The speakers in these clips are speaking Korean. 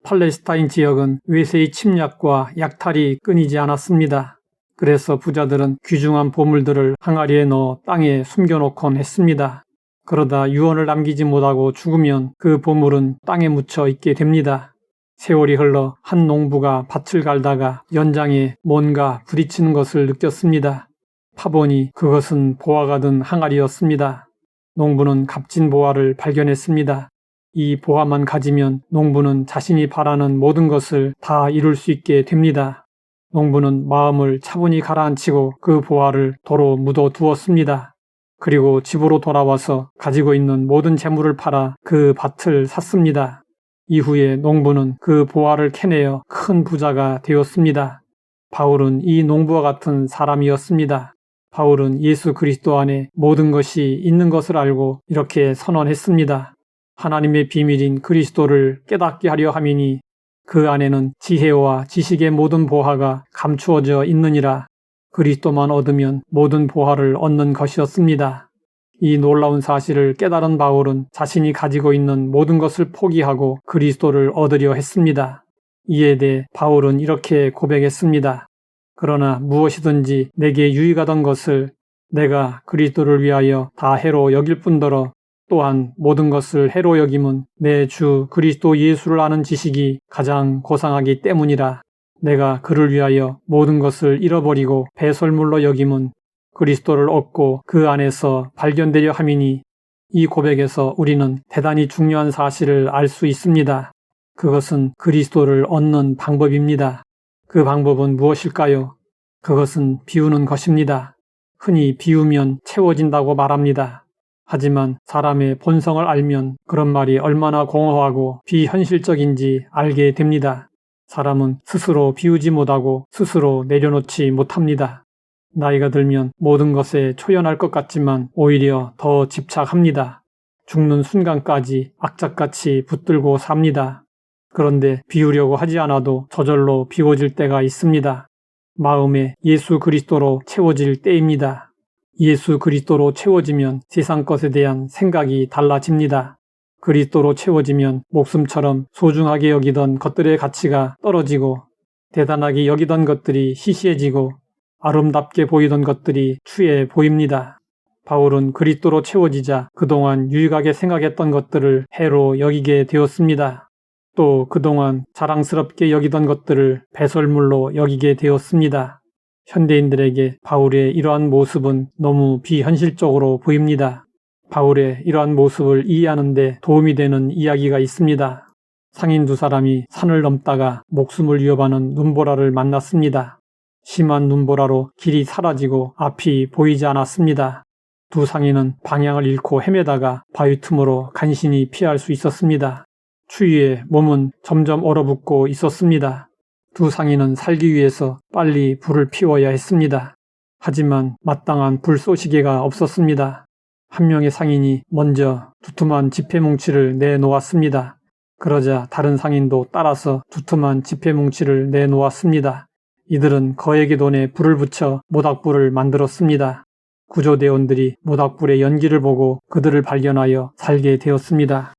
팔레스타인 지역은 외세의 침략과 약탈이 끊이지 않았습니다. 그래서 부자들은 귀중한 보물들을 항아리에 넣어 땅에 숨겨놓곤 했습니다. 그러다 유언을 남기지 못하고 죽으면 그 보물은 땅에 묻혀 있게 됩니다. 세월이 흘러 한 농부가 밭을 갈다가 연장에 뭔가 부딪히는 것을 느꼈습니다. 파보니 그것은 보화가 든 항아리였습니다. 농부는 값진 보화를 발견했습니다. 이 보화만 가지면 농부는 자신이 바라는 모든 것을 다 이룰 수 있게 됩니다. 농부는 마음을 차분히 가라앉히고 그 보화를 도로 묻어두었습니다. 그리고 집으로 돌아와서 가지고 있는 모든 재물을 팔아 그 밭을 샀습니다. 이후에 농부는 그 보화를 캐내어 큰 부자가 되었습니다. 바울은 이 농부와 같은 사람이었습니다. 바울은 예수 그리스도 안에 모든 것이 있는 것을 알고 이렇게 선언했습니다. 하나님의 비밀인 그리스도를 깨닫게 하려 함이니 그 안에는 지혜와 지식의 모든 보화가 감추어져 있느니라. 그리스도만 얻으면 모든 보화를 얻는 것이었습니다. 이 놀라운 사실을 깨달은 바울은 자신이 가지고 있는 모든 것을 포기하고 그리스도를 얻으려 했습니다. 이에 대해 바울은 이렇게 고백했습니다. 그러나 무엇이든지 내게 유익하던 것을 내가 그리스도를 위하여 다 해로 여길 뿐더러 또한 모든 것을 해로 여김은 내 주 그리스도 예수를 아는 지식이 가장 고상하기 때문이라. 내가 그를 위하여 모든 것을 잃어버리고 배설물로 여김은 그리스도를 얻고 그 안에서 발견되려 함이니. 이 고백에서 우리는 대단히 중요한 사실을 알 수 있습니다. 그것은 그리스도를 얻는 방법입니다. 그 방법은 무엇일까요? 그것은 비우는 것입니다. 흔히 비우면 채워진다고 말합니다. 하지만 사람의 본성을 알면 그런 말이 얼마나 공허하고 비현실적인지 알게 됩니다. 사람은 스스로 비우지 못하고 스스로 내려놓지 못합니다. 나이가 들면 모든 것에 초연할 것 같지만 오히려 더 집착합니다. 죽는 순간까지 악착같이 붙들고 삽니다. 그런데 비우려고 하지 않아도 저절로 비워질 때가 있습니다. 마음에 예수 그리스도로 채워질 때입니다. 예수 그리스도로 채워지면 세상 것에 대한 생각이 달라집니다. 그리스도로 채워지면 목숨처럼 소중하게 여기던 것들의 가치가 떨어지고 대단하게 여기던 것들이 시시해지고 아름답게 보이던 것들이 추해 보입니다. 바울은 그리스도로 채워지자 그동안 유익하게 생각했던 것들을 해로 여기게 되었습니다. 또 그동안 자랑스럽게 여기던 것들을 배설물로 여기게 되었습니다. 현대인들에게 바울의 이러한 모습은 너무 비현실적으로 보입니다. 바울의 이러한 모습을 이해하는 데 도움이 되는 이야기가 있습니다. 상인 두 사람이 산을 넘다가 목숨을 위협하는 눈보라를 만났습니다. 심한 눈보라로 길이 사라지고 앞이 보이지 않았습니다. 두 상인은 방향을 잃고 헤매다가 바위 틈으로 간신히 피할 수 있었습니다. 추위에 몸은 점점 얼어붙고 있었습니다. 두 상인은 살기 위해서 빨리 불을 피워야 했습니다. 하지만 마땅한 불쏘시개가 없었습니다. 한 명의 상인이 먼저 두툼한 지폐뭉치를 내놓았습니다. 그러자 다른 상인도 따라서 두툼한 지폐뭉치를 내놓았습니다. 이들은 거액의 돈에 불을 붙여 모닥불을 만들었습니다. 구조대원들이 모닥불의 연기를 보고 그들을 발견하여 살게 되었습니다.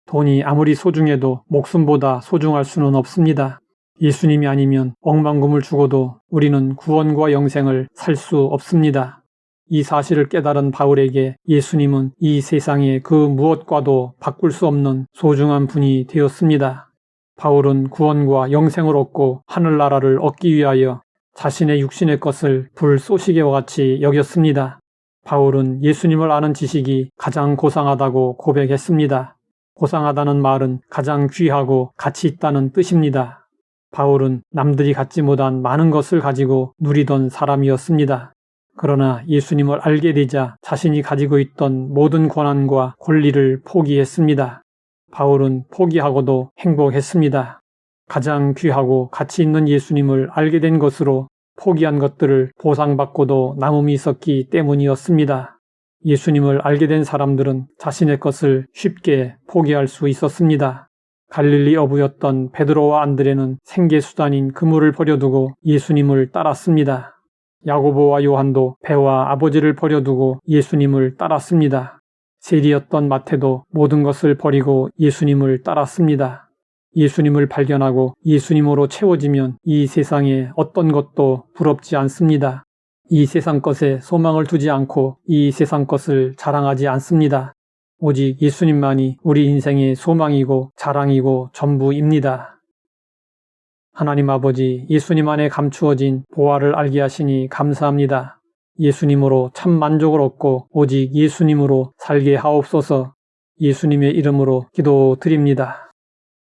돈이 아무리 소중해도 목숨보다 소중할 수는 없습니다. 예수님이 아니면 억만금을 주고도 우리는 구원과 영생을 살 수 없습니다. 이 사실을 깨달은 바울에게 예수님은 이 세상의 그 무엇과도 바꿀 수 없는 소중한 분이 되었습니다. 바울은 구원과 영생을 얻고 하늘나라를 얻기 위하여 자신의 육신의 것을 불쏘시개와 같이 여겼습니다. 바울은 예수님을 아는 지식이 가장 고상하다고 고백했습니다. 고상하다는 말은 가장 귀하고 가치 있다는 뜻입니다. 바울은 남들이 갖지 못한 많은 것을 가지고 누리던 사람이었습니다. 그러나 예수님을 알게 되자 자신이 가지고 있던 모든 권한과 권리를 포기했습니다. 바울은 포기하고도 행복했습니다. 가장 귀하고 가치 있는 예수님을 알게 된 것으로 포기한 것들을 보상받고도 남음이 있었기 때문이었습니다. 예수님을 알게 된 사람들은 자신의 것을 쉽게 포기할 수 있었습니다. 갈릴리 어부였던 베드로와 안드레는 생계수단인 그물을 버려두고 예수님을 따랐습니다. 야고보와 요한도 배와 아버지를 버려두고 예수님을 따랐습니다. 세리였던 마태도 모든 것을 버리고 예수님을 따랐습니다. 예수님을 발견하고 예수님으로 채워지면 이 세상에 어떤 것도 부럽지 않습니다. 이 세상 것에 소망을 두지 않고 이 세상 것을 자랑하지 않습니다. 오직 예수님만이 우리 인생의 소망이고 자랑이고 전부입니다. 하나님 아버지, 예수님 안에 감추어진 보화를 알게 하시니 감사합니다. 예수님으로 참 만족을 얻고 오직 예수님으로 살게 하옵소서. 예수님의 이름으로 기도드립니다.